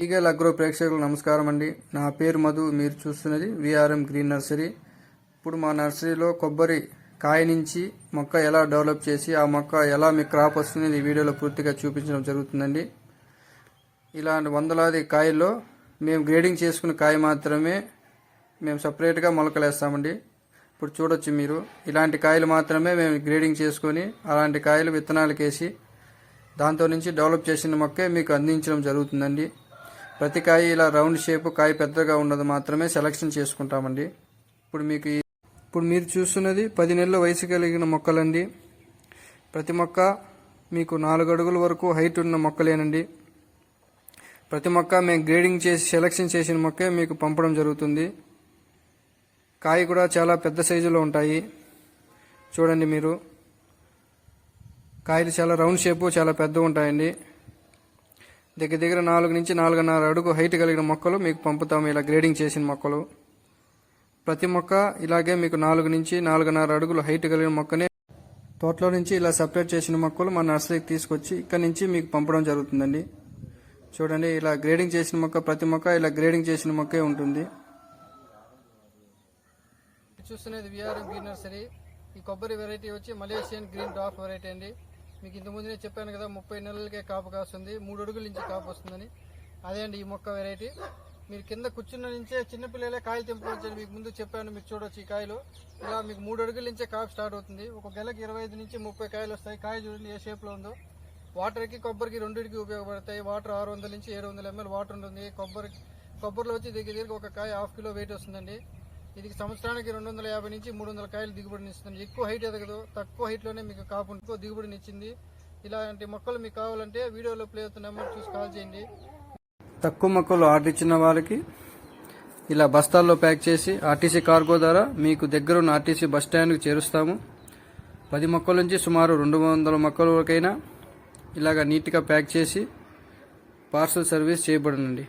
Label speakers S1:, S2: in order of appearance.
S1: Eagle agro ప్రేక్షకులకు నమస్కారం అండి. నా పేరు మధు. మీరు చూస్తున్నది విఆర్ఎం గ్రీన్ నర్సరీ. ఇప్పుడు మా నర్సరీలో కొబ్బరి కాయ నుంచి మొక్క ఎలా డెవలప్ చేసి ఆ మొక్క ఎలా మీ క్రాప్ వస్తుంది ఈ వీడియోలో పూర్తిగా చూపించడం జరుగుతుందండి. ఇలాంటి వందలాది కాయల్లో మేము గ్రేడింగ్ చేసుకున్న కాయ మాత్రమే మేము సపరేట్గా మొలకలేస్తామండి. ఇప్పుడు చూడొచ్చు మీరు, ఇలాంటి కాయలు మాత్రమే మేము గ్రేడింగ్ చేసుకొని అలాంటి కాయలు విత్తనాలకు వేసి దాంతో నుంచి డెవలప్ చేసిన మొక్కే మీకు అందించడం జరుగుతుందండి. ప్రతి కాయ ఇలా రౌండ్ షేప్, కాయ పెద్దగా ఉన్నది మాత్రమే సెలెక్షన్ చేసుకుంటామండి. ఇప్పుడు మీరు చూస్తున్నది 10 నెలల వయసు కలిగిన మొక్కలండి. ప్రతి మొక్క మీకు 4 అడుగుల వరకు హైట్ ఉన్న మొక్కలేనండి. ప్రతి మొక్క మేము గ్రేడింగ్ చేసి సెలెక్షన్ చేసిన మొక్కే మీకు పంపడం జరుగుతుంది. కాయ కూడా చాలా పెద్ద సైజులో ఉంటాయి. చూడండి మీరు, కాయలు చాలా రౌండ్ షేపు, చాలా పెద్దగా ఉంటాయండి. దగ్గర 4 నుంచి 4.5 అడుగు హైట్ కలిగిన మొక్కలు మీకు పంపుతాము, ఇలా గ్రేడింగ్ చేసిన మొక్కలు. ప్రతి మొక్క ఇలాగే మీకు 4 నుంచి 4.5 అడుగులు హైట్ కలిగిన మొక్కనే తోటలో నుంచి ఇలా సపరేట్ చేసిన మొక్కలు మన నర్సరీకి తీసుకొచ్చి ఇక్కడ నుంచి మీకు పంపడం జరుగుతుందండి. చూడండి, ఇలా గ్రేడింగ్ చేసిన మొక్క, ప్రతి మొక్క ఇలా గ్రేడింగ్ చేసిన మొక్కే ఉంటుంది. చూస్తున్నది విఆర్ఎం గ్రీన్ నర్సరీ. ఈ కొబ్బరి వెరైటీ వచ్చి మలేషియన్ గ్రీన్ డ్వార్ఫ్ వెరైటీ అండి. మీకు ఇంతకుముందు నేను చెప్పాను కదా, 30 నెలలకే కాపు కాస్తుంది, 3 అడుగుల నుంచి కాపు వస్తుందని. అదే అండి ఈ మొక్క వెరైటీ. మీరు కింద కూర్చున్న నుంచే చిన్నపిల్లలే కాయలు తెంపుకోవచ్చని మీకు ముందు చెప్పాను. మీరు చూడొచ్చు, ఈ కాయలు ఇలా మీకు 3 అడుగుల నుంచే కాపు స్టార్ట్ అవుతుంది. ఒక గెలకి 25 నుంచి 30 కాయలు వస్తాయి. కాయ చూడండి ఏ షేప్లో ఉందో. వాటర్కి కొబ్బరికి రెండింటికి ఉపయోగపడతాయి. వాటర్ 600 నుంచి 700 ml వాటర్ ఉంటుంది. కొబ్బరిలో వచ్చి దగ్గర ఒక కాయ 1/2 కిలో వెయిట్ వస్తుందండి. ఇది సంవత్సరానికి 250 నుంచి 300 కాయలు దిగుబడిని ఇస్తుంది. ఎక్కువ హైట్ ఎదగదు, తక్కువ హైట్లోనే మీకు కాపు ఎక్కువ దిగుబడిని ఇచ్చింది. ఇలాంటి మొక్కలు మీకు కావాలంటే వీడియోలో ప్లే అవుతున్న నెంబర్ చూసి కాల్ చేయండి. తక్కువ మొక్కలు ఆర్డర్ ఇచ్చిన వాళ్ళకి ఇలా బస్తాల్లో ప్యాక్ చేసి ఆర్టీసీ కార్గో ద్వారా మీకు దగ్గర ఉన్న ఆర్టీసీ బస్ స్టాండ్కి చేరుస్తాము. 10 మొక్కల నుంచి సుమారు 200 మొక్కల వరకైనా ఇలాగ నీట్గా ప్యాక్ చేసి పార్సల్ సర్వీస్ చేయబడునండి.